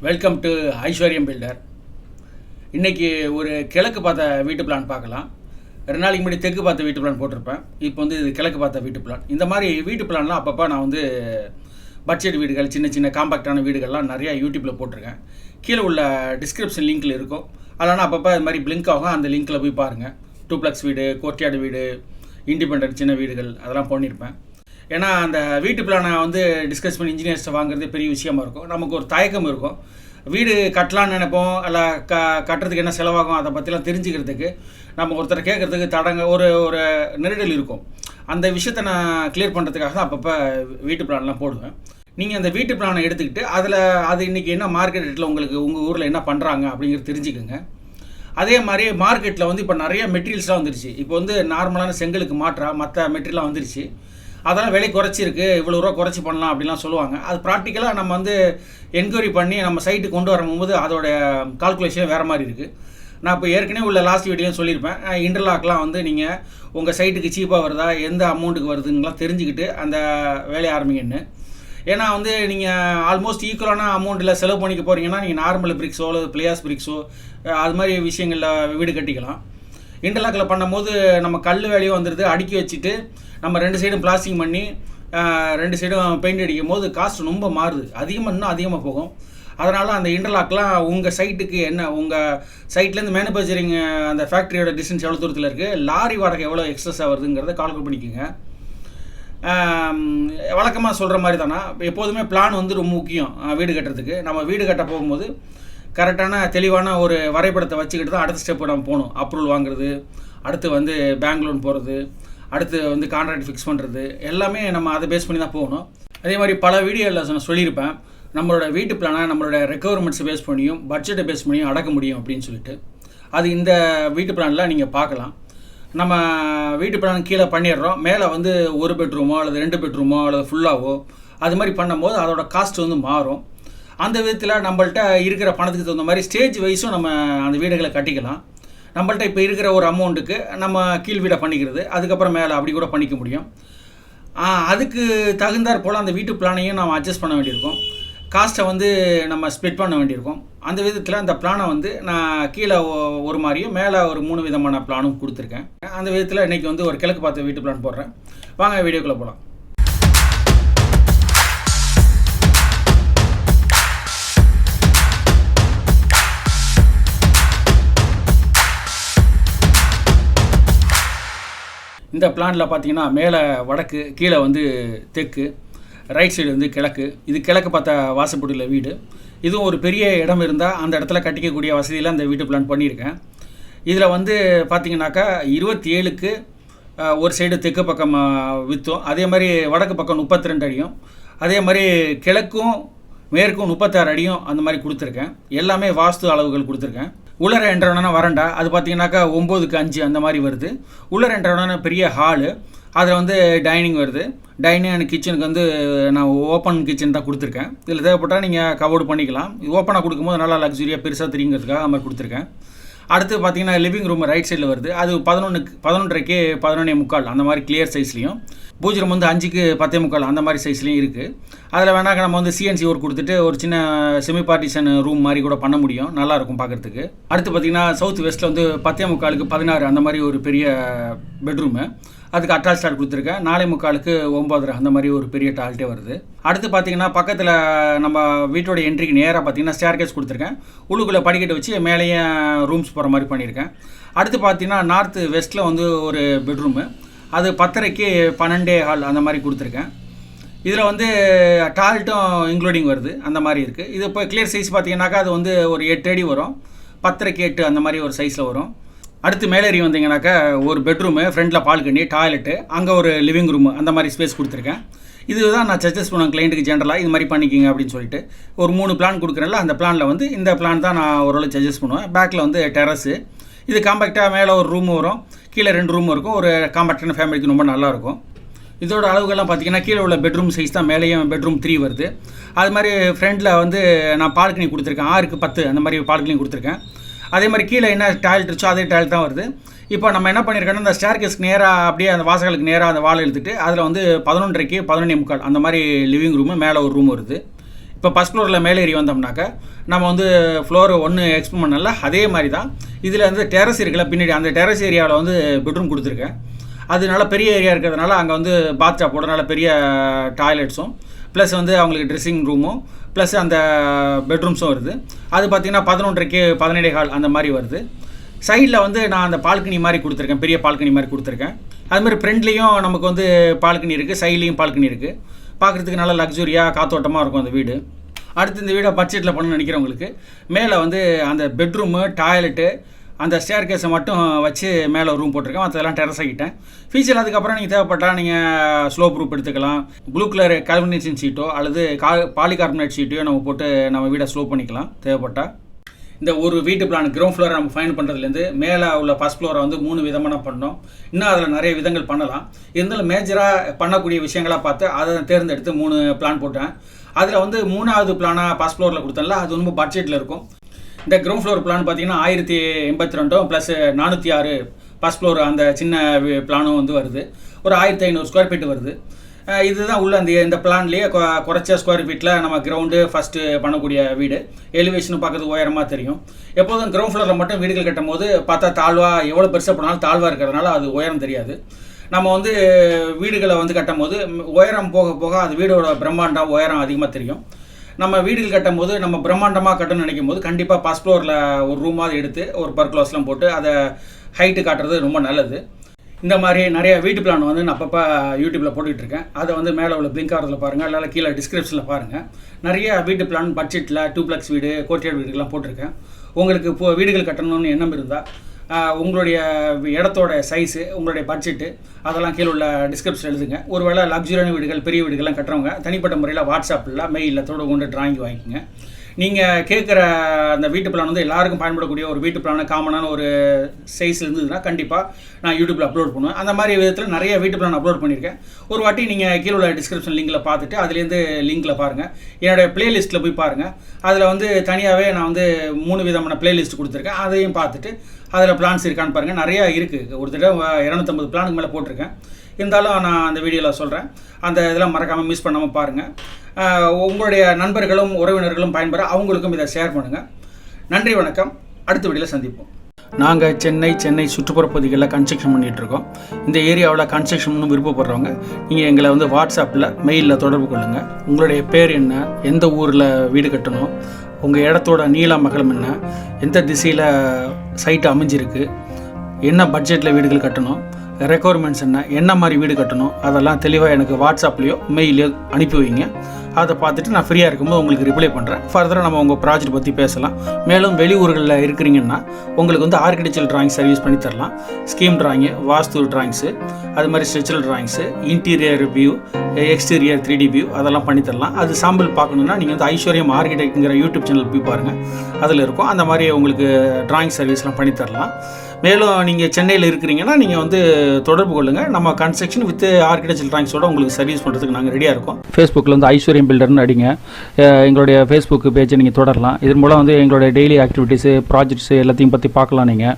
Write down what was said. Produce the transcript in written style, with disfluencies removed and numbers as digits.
Welcome to aishwaryam.builder. இன்றைக்கி ஒரு கிழக்கு பார்த்த வீட்டு பிளான் பார்க்கலாம். 2 நாளைக்கு முன்னாடி தெற்கு பார்த்த வீட்டு பிளான் போட்டிருப்பேன். இப்போ வந்து இது கிழக்கு பார்த்த வீட்டு பிளான். இந்த மாதிரி வீட்டு பிளான்லாம் அப்பப்போ நான் வந்து பட்ஜெட் வீடுகள், சின்ன சின்ன காம்பேக்டான வீடுகள்லாம் நிறையா யூடியூப்பில் போட்டிருக்கேன். கீழே உள்ள டிஸ்கிரிப்ஷன் லிங்க்கில் இருக்கும். அதனால் அப்பப்போ இது மாதிரி பிளிங்க் ஆகும். அந்த லிங்க்கில் போய் பாருங்கள். டூப்ளெக்ஸ் வீடு, கோர்ட்யார்டு வீடு, இண்டிபெண்டன்ட் சின்ன வீடுகள் அதெல்லாம் பண்ணியிருப்பேன். ஏன்னா அந்த வீட்டு பிளானை வந்து டிஸ்கஸ் பண்ணி இன்ஜினியர்ஸை வாங்குறது பெரிய விஷயமா இருக்கும். நமக்கு ஒரு தயக்கம் இருக்கும். வீடு கட்டலான்னு நினைப்போம், இல்லை கட்டுறதுக்கு என்ன செலவாகும் அதை பற்றிலாம் தெரிஞ்சுக்கிறதுக்கு நம்ம ஒருத்தரை கேட்குறதுக்கு ஒரு நெருடல் இருக்கும். அந்த விஷயத்தை நான் கிளியர் பண்ணுறதுக்காக தான் அப்பப்போ வீட்டு பிளான்லாம் போடுவேன். நீங்கள் அந்த வீட்டு பிளானை எடுத்துக்கிட்டு அது இன்றைக்கி என்ன மார்க்கெட் ரேட்டில் உங்கள் ஊரில் என்ன பண்ணுறாங்க அப்படிங்கிறது தெரிஞ்சுக்கோங்க. அதே மாதிரி மார்க்கெட்டில் வந்து இப்போ நிறைய மெட்டீரியல்ஸ்லாம் வந்துருச்சு. இப்போ வந்து நார்மலான செங்கலுக்கு மற்ற மெட்டீரியல்லாம் வந்துருச்சு. அதெல்லாம் விலை குறைச்சிருக்கு, இவ்வளோ ரூபா குறைச்சி பண்ணலாம் அப்படிலாம் சொல்லுவாங்க. அது ப்ராக்டிக்கலாக நம்ம வந்து என்கொயரி பண்ணி நம்ம சைட்டுக்கு கொண்டு வரும்போது அதோடைய கால்குலேஷன் வேறு மாதிரி இருக்குது. நான் இப்போ ஏற்கனவே உள்ள லாஸ்ட் வீடியோலையும் சொல்லியிருப்பேன். இன்டர்லாக்லாம் வந்து நீங்கள் உங்கள் சைட்டுக்கு சீப்பாக வருதா, எந்த அமௌண்ட்டுக்கு வருதுங்கலாம் தெரிஞ்சுக்கிட்டு அந்த வேலையை ஆரம்பிங்கன்னு. ஏன்னா வந்து நீங்கள் ஆல்மோஸ்ட் ஈக்குவலான அமௌண்ட்டில் செலவு பண்ணிக்க போகிறீங்கன்னா நீங்கள் நார்மல் பிரிக்ஸோ அல்லது பிளேயாஸ் பிரிக்ஸோ அது மாதிரி விஷயங்களில் வீடு கட்டிக்கலாம். இன்டர்லாக்கில் பண்ணும்போது நம்ம கல் வேலையும் வந்துடுது, அடுக்கி வச்சுட்டு நம்ம 2 சைடும் பிளாஸ்டிங் பண்ணி 2 சைடும் பெயிண்ட் அடிக்கும் போது காஸ்ட் ரொம்ப மாறுது, இன்னும் அதிகமாக போகும். அதனால் அந்த இன்டர்லாக்லாம் உங்கள் சைட்டுக்கு என்ன, உங்கள் சைட்லேருந்து மேனுஃபேக்சரிங் அந்த ஃபேக்ட்ரியோட டிஸ்டன்ஸ் எவ்வளோ தூரத்தில் இருக்குது, லாரி வாடகை எவ்வளோ எக்ஸஸ் வருதுங்கிறத கால்குலேட் பண்ணிக்கோங்க. வழக்கமாக சொல்கிற மாதிரி தானே எப்போதுமே பிளான் வந்து ரொம்ப முக்கியம். வீடு கட்டுறதுக்கு நம்ம வீடு கட்ட போகும்போது கரெக்டான தெளிவான ஒரு வரைபடத்தை வச்சுக்கிட்டு தான் அடுத்த ஸ்டெப்பு நம்ம போகணும். அப்ரூவல் வாங்குறது, அடுத்து வந்து பேங்க் லோன் போகிறது, அடுத்து வந்து கான்ட்ராக்ட் ஃபிக்ஸ் பண்ணுறது, எல்லாமே நம்ம அதை பேஸ் பண்ணி தான் போகணும். அதே மாதிரி பல வீடியோவில் நான் சொல்லியிருப்பேன், நம்மளோட வீட்டு பிளானை நம்மளோட ரெக்குவயர்மெண்ட்ஸை பேஸ் பண்ணியும் பட்ஜெட்டை பேஸ் பண்ணியும் அடக்க முடியும் அப்படின்னு சொல்லிட்டு. அது இந்த வீட்டு பிளானில் நீங்கள் பார்க்கலாம். நம்ம வீட்டு பிளான் கீழே பண்ணிடுறோம், மேலே வந்து 1 பெட்ரூமோ அல்லது 2 பெட்ரூமோ அல்லது ஃபுல்லாகவோ அது மாதிரி பண்ணும்போது அதோட காஸ்ட் வந்து மாறும். அந்த விதத்தில் நம்மள்ட்ட இருக்கிற பணத்துக்கு தகுந்த மாதிரி ஸ்டேஜ் வைஸும் நம்ம அந்த வீடுகளை கட்டிக்கலாம். நம்மள்ட்ட இப்போ இருக்கிற ஒரு அமௌண்ட்டுக்கு நம்ம கீழ் வீடை பண்ணிக்கிறது, அதுக்கப்புறம் மேலே அப்படி கூட பண்ணிக்க முடியும். அதுக்கு தகுந்தாற் போல் அந்த வீட்டு பிளானையும் நம்ம அட்ஜஸ்ட் பண்ண வேண்டியிருக்கும். காஸ்ட்டை வந்து நம்ம ஸ்ப்ளிட் பண்ண வேண்டியிருக்கும். அந்த விதத்தில் அந்த பிளானை வந்து நான் கீழே ஒரு மாதிரியும் மேலே ஒரு 3 விதமான பிளானும் கொடுத்துருக்கேன். அந்த விதத்தில் இன்றைக்கி வந்து ஒரு கிழக்கு பார்த்த வீட்டு பிளான் போடுறேன். வாங்க வீடியோக்குள்ளே போகலாம். இந்த பிளானில் பார்த்தீங்கன்னா மேலே வடக்கு, கீழே வந்து தெற்கு, ரைட் சைடு வந்து கிழக்கு. இது கிழக்கு பார்த்த வாசப்படியில் வீடு. இதுவும் ஒரு பெரிய இடம் இருந்தால் அந்த இடத்துல கட்டிக்கக்கூடிய வசதியில் அந்த வீட்டு பிளான் பண்ணியிருக்கேன். இதில் வந்து பார்த்திங்கனாக்கா 27க்கு ஒரு சைடு தெற்கு பக்கம் விற்றும், அதே மாதிரி வடக்கு பக்கம் 32 அடியும், அதே மாதிரி கிழக்கும் மேற்கும் 36 அடியும் அந்த மாதிரி கொடுத்துருக்கேன். எல்லாமே வாஸ்து அளவுகள் கொடுத்துருக்கேன். உள்ளர என்ட்ரவுடனே வரண்டா அது பார்த்தீங்கன்னாக்கா 9க்கு 5 அந்த மாதிரி வருது. உள்ளர என்ட்ரவுடனே பெரிய ஹாலு, அதில் வந்து டைனிங் வருது. டைனிங் அண்ட் கிச்சனுக்கு வந்து நான் ஓப்பன் கிச்சன் தான் கொடுத்துருக்கேன். இதில் தேவைப்பட்டால் நீங்கள் கவோர்டு பண்ணிக்கலாம். ஓப்பனாக கொடுக்கும்போது நல்லா லக்ஸுரியாக பெருசாக தெரியுங்கிறதுக்காக அது மாதிரி கொடுத்துருக்கேன். அடுத்து பார்த்தீங்கன்னா லிவிங் ரூம் ரைட் சைடில் வருது. அது 11:30க்கு 11:45 அந்த மாதிரி கிளியர் சைஸ்லையும், பூஜை ரூம் வந்து 5க்கு 10:45 அந்த மாதிரி சைஸ்லையும் இருக்குது. அதில் வேணாக்க நம்ம வந்து சிஎன்சி ஒர்க் கொடுத்துட்டு ஒரு சின்ன செமி பார்ட்டிஷன் ரூம் மாதிரி கூட பண்ண முடியும், நல்லாயிருக்கும் பார்க்குறதுக்கு. அடுத்து பார்த்திங்கன்னா சவுத் வெஸ்ட்டில் வந்து 10:45க்கு 16 அந்த மாதிரி ஒரு பெரிய பெட்ரூமு, அதுக்கு அட்டாச் டாய்லெட் கொடுத்துருக்கேன். 4:45க்கு 9:30 அந்த மாதிரி ஒரு பெரிய டாய்லெட்டே வருது. அடுத்து பார்த்திங்கன்னா பக்கத்தில் நம்ம வீட்டோட என்ட்ரிக்கு நேராக பார்த்திங்கன்னா ஸ்டேர்கேஸ் கொடுத்துருக்கேன். உள்ளுக்குள்ளே படிக்கட்டு வச்சு மேலேயே ரூம்ஸ் போகிற மாதிரி பண்ணியிருக்கேன். அடுத்து பார்த்திங்கன்னா நார்த்து வெஸ்ட்டில் வந்து ஒரு பெட்ரூமு, அது 10:30க்கு 12:15 அந்த மாதிரி கொடுத்துருக்கேன். இதில் வந்து டாய்லெட்டும் இன்க்ளூடிங் வருது, அந்த மாதிரி இருக்குது. இது இப்போ கிளியர் சைஸ் பார்த்தீங்கன்னாக்கா அது வந்து ஒரு 8 அடி வரும், 10:30க்கு 8 அந்த மாதிரி ஒரு சைஸில் வரும். அடுத்து மேலேறி வந்தீங்கன்னாக்கா ஒரு பெட்ரூமு, ஃப்ரண்ட்டில் பால்கனி, டாய்லெட்டு, அங்கே ஒரு லிவிங் ரூமு அந்த மாதிரி ஸ்பேஸ் கொடுத்துருக்கேன். இதுதான் நான் சஜஸ்ட் பண்ணுவேன் கிளைண்ட்டுக்கு ஜென்ரலாக இது மாதிரி பண்ணிக்கிங்க அப்படின்னு சொல்லிட்டு. ஒரு 3 பிளான் கொடுக்குறேன்ல, அந்த பிளானில் வந்து இந்த பிளான் தான் நான் ஓரளவு சஜஸ்ட் பண்ணுவேன். பேக்கில் வந்து டெரஸு, இது காம்பேக்டாக மேலே ஒரு ரூம் வரும், கீழே 2 ரூம் இருக்கும். ஒரு காம்பேக்டான ஃபேமிலிக்கு ரொம்ப நல்லாயிருக்கும். இதோட அளவுகள்லாம் பார்த்திங்கன்னா கீழே உள்ள பெட்ரூம் சைஸ் தான் மேலேயும் பெட்ரூம் 3 வருது. அது மாதிரி ஃப்ரண்ட்டில் வந்து நான் பால்கனி கொடுத்துருக்கேன், 6க்கு 10 அந்த மாதிரி பால்கனி கொடுத்துருக்கேன். அதே மாதிரி கீழே என்ன டாய்லெட் இருச்சோ அதே டாய்லெட் தான் வருது. இப்போ நம்ம என்ன பண்ணியிருக்கோன்னா இந்த ஸ்டேர்கேஸ்க்கு நேராக அப்படியே அந்த வாசலுக்கு நேராக அந்த வால் எடுத்துகிட்டு அதில் வந்து 11:30க்கு 11:45 அந்த மாதிரி லிவிங் ரூமு, மேலே ஒரு ரூம் வருது. இப்போ ஃபஸ்ட் ஃப்ளோரில் மேலே ஏறி வந்தோம்னாக்கா நம்ம வந்து ஃப்ளோர் 1 எக்ஸ்பிளைன் பண்ணல, அதே மாதிரி தான் இதில் வந்து டெரஸ் இருக்குல்ல பின்னாடி, அந்த டெரஸ் ஏரியாவில் வந்து பெட்ரூம் கொடுத்துருக்கேன். அதனால பெரிய ஏரியா இருக்கிறதுனால அங்கே வந்து பாத்டப் போடுறதுனால பெரிய டாய்லெட்ஸும் ப்ளஸ் வந்து அவங்களுக்கு ட்ரெஸ்ஸிங் ரூமும் ப்ளஸ் அந்த பெட்ரூம்ஸும் வருது. அது பார்த்திங்கன்னா 11:30க்கு 17 ஹால் அந்த மாதிரி வருது. சைடில் வந்து நான் அந்த பால்கனி மாதிரி கொடுத்துருக்கேன், பெரிய பால்கனி மாதிரி கொடுத்துருக்கேன். அதுமாதிரி ஃப்ரண்ட்லேயும் நமக்கு வந்து பால்கனி இருக்குது, சைட்லேயும் பால்கனி இருக்குது. பார்க்குறதுக்கு நல்லா லக்ஸுரியாக காத்தோட்டமாக இருக்கும் அந்த வீடு. அடுத்து இந்த வீடை பட்ஜெட்டில் பண்ணணும்னு நினைக்கிறவங்களுக்கு மேலே வந்து அந்த பெட்ரூமு, டாய்லெட்டு, அந்த ஸ்டேர் கேஸை மட்டும் வச்சு மேலே ரூம் போட்டிருக்கேன். அதெல்லாம் டெரஸ் ஆகிட்டேன். ஃபீச்சர் அதுக்கப்புறம் நீங்கள் தேவைப்பட்டால் நீங்கள் ஸ்லோப் ரூப் எடுத்துக்கலாம். ப்ளூ கலர் கால்வனேஷன் ஷீட்டோ அல்லது பாலிகார்பனேட் ஷீட்டையோ நம்ம போட்டு நம்ம வீடை ஸ்லோ பண்ணிக்கலாம் தேவைப்பட்டால். இந்த ஒரு வீட்டு பிளான் கிரவுண்ட் ஃப்ளோரை நம்ம ஃபைன் பண்ணுறதுலேருந்து மேலே உள்ள ஃபஸ்ட் ஃப்ளோரை வந்து 3 விதமாக பண்ணோம். இன்னும் அதில் நிறைய விதங்கள் பண்ணலாம். இருந்தாலும் மேஜராக பண்ணக்கூடிய விஷயங்களாக பார்த்து அதை தேர்ந்தெடுத்து 3 பிளான் போட்டேன். அதில் வந்து 3வது பிளானாக ஃபஸ்ட் ஃப்ளோரில் கொடுத்தேன்ல, அது ரொம்ப பட்ஜெட்டில் இருக்கும். இந்த கிரவுண்ட் ஃப்ளோர் பிளான் பார்த்தீங்கன்னா 1082 ப்ளஸ் 406 ஃபஸ்ட் ஃப்ளோர் அந்த சின்ன பிளானும் வந்து வருது. ஒரு 1500 ஸ்கொயர் ஃபீட் வருது. இதுதான் உள்ள இந்த பிளான்லேயே குறைச்ச ஸ்கொயர் ஃபீட்டில் நம்ம கிரவுண்டு ஃபஸ்ட்டு பண்ணக்கூடிய வீடு. எலிவேஷனும் பார்க்கறது உயரமாக தெரியும். எப்போதும் கிரவுண்ட் ஃப்ளோரில் மட்டும் வீடுகள் கட்டும் போது பார்த்தா தாழ்வாக எவ்வளோ பெருசாக போனாலும் தாழ்வாக இருக்கிறதுனால அது உயரம் தெரியாது. நம்ம வந்து வீடுகளை வந்து கட்டும் போது உயரம் போக போக அது வீடோட பிரம்மாண்டம் உயரம் அதிகமாக தெரியும். நம்ம வீடுகள் கட்டும் போது நம்ம பிரம்மாண்டமாக கட்டணும்னு நினைக்கும் போது கண்டிப்பாக ஃபஸ்ட் ஃப்ளோரில் ஒரு ரூமாவது எடுத்து ஒரு பர்க்ளாஸ்லாம் போட்டு அதை ஹைட்டு காட்டுறது ரொம்ப நல்லது. இந்த மாதிரி நிறைய வீட்டு பிளான் வந்து நான் அப்பப்போ யூடியூப்பில் போட்டுக்கிட்டுருக்கேன். அதை வந்து மேலே உள்ள பிளிங்க் ஆகிறதுல பாருங்கள், இல்லை கீழே டிஸ்கிரிப்ஷனில் பாருங்கள். நிறைய வீட்டு பிளான் பட்ஜெட்டில் டூப்ளெக்ஸ் வீடு, கோர்ட்டியார்ட் வீடுகள்லாம் போட்டிருக்கேன். உங்களுக்கு இப்போ வீடுகள் கட்டணும்னு எண்ணம் இருந்தால் உங்களுடைய இடத்தோட சைஸு, உங்களுடைய பட்ஜெட்டு அதெல்லாம் கீழே உள்ள டிஸ்கிரிப்ஷன் எழுதுங்க. ஒருவேளை லக்ஸுரியான வீடுகள், பெரிய வீடுகள்லாம் கட்டுறவங்க தனிப்பட்ட முறையில் வாட்ஸ்அப்பில் மெயிலில் தொடர்பு கொண்டு டிராயிங் வாங்கிக்கோங்க. நீங்கள் கேட்குற அந்த வீட்டு பிளான் வந்து எல்லாருக்கும் பயன்படக்கூடிய ஒரு வீட்டு பிளான காமனான ஒரு சைஸ் இருந்ததுன்னா கண்டிப்பாக நான் யூடியூப்பில் அப்லோட் பண்ணுவேன். அந்த மாதிரி விதத்தில் நிறைய வீட்டு பிளான் அப்லோட் பண்ணியிருக்கேன். ஒரு வாட்டி நீங்கள் கீழே உள்ள டிஸ்கிரிப்ஷன் லிங்கில் பார்த்துட்டு அதுலேருந்து லிங்கில் பாருங்கள். என்னோடய ப்ளேலிஸ்ட்டில் போய் பாருங்கள். அதில் வந்து தனியாகவே நான் வந்து 3 விதமான ப்ளேலிஸ்ட் கொடுத்துருக்கேன். அதையும் பார்த்துட்டு அதில் பிளான்ஸ் இருக்கான்னு பாருங்கள். நிறையா இருக்குது. ஒரு தடவை 250 பிளானுக்கு மேலே போட்டிருக்கேன். இருந்தாலும் நான் அந்த வீடியோவில் சொல்கிறேன். அந்த இதெல்லாம் மறக்காமல் மிஸ் பண்ணாமல் பாருங்கள். உங்களுடைய நண்பர்களும் உறவினர்களும் பயன்பெற அவங்களுக்கும் இதை ஷேர் பண்ணுங்கள். நன்றி, வணக்கம். அடுத்த வீடியோவில் சந்திப்போம். நாங்கள் சென்னை சுற்றுப்புற பகுதிகளில் கன்ஸ்ட்ரக்ஷன் பண்ணிகிட்ருக்கோம். இந்த ஏரியாவில் கன்ஸ்ட்ரக்ஷன் விருப்பப்படுறவங்க நீங்கள் எங்களை வந்து வாட்ஸ்அப்பில் மெயிலில் தொடர்பு கொள்ளுங்கள். உங்களுடைய பேர் என்ன, எந்த ஊரில் வீடு கட்டணும், உங்கள் இடத்தோட நீளம் அகலம் என்ன, எந்த திசையில் சைட்டு அமைஞ்சிருக்கு, என்ன பட்ஜெட்டில் வீடுகள் கட்டணும், ரெக்குவயர்மெண்ட்ஸ் என்ன மாதிரி வீடு கட்டணும், அதெல்லாம் தெளிவாக எனக்கு வாட்ஸ்அப்லேயோ மெயிலையோ அனுப்பி வைங்க. அதை பார்த்துட்டு நான் ஃப்ரீயாக இருக்கும்போது உங்களுக்கு ரிப்ளை பண்ணுறேன். ஃபர்தராக நம்ம உங்கள் ப்ராஜெக்ட் பற்றி பேசலாம். மேலும் வெளியூர்களில் இருக்கிறீங்கன்னா உங்களுக்கு வந்து ஆர்கிடெக்சரல் டிராயிங் சர்வீஸ் பண்ணி தரலாம். ஸ்கீம் டிராயிங்கு, வாஸ்து டிராயிங்ஸு, அது மாதிரி structural drawings, interior view, exterior 3D view அதெல்லாம் பண்ணித்தரலாம். அது சாம்பிள் பார்க்கணுன்னா நீங்கள் வந்து ஐஸ்வர்யம் ஆர்கிடெக்ட்ங்கிற யூடியூப் சேனல் போய் பாருங்கள். அதில் இருக்கும். அந்த மாதிரி உங்களுக்கு டிராயிங் சர்வீஸ்லாம் பண்ணித்தரலாம். மேலும் நீங்கள் சென்னையில் இருக்கிறீங்கன்னா நீங்கள் வந்து தொடர்பு கொள்ளுங்கள். நம்ம கன்ஸ்ட்ரக்ஷன் வித் ஆர்கிடெக்சரல் டிராயிங்ஸோடு உங்களுக்கு சர்வீஸ் பண்ணுறதுக்கு நாங்கள் ரெடியாக இருக்கோம். ஃபேஸ்புக்கில் வந்து ஐஸ்வர்யம் பில்டர்னு அடிங்க. எங்களுடைய ஃபேஸ்புக் பேஜை நீங்கள் தொடரலாம். இதன் மூலம் வந்து எங்களுடைய டெய்லி ஆக்டிவிட்டீஸு, ப்ராஜெக்ட்ஸு எல்லாத்தையும் பற்றி பார்க்கலாம் நீங்கள்.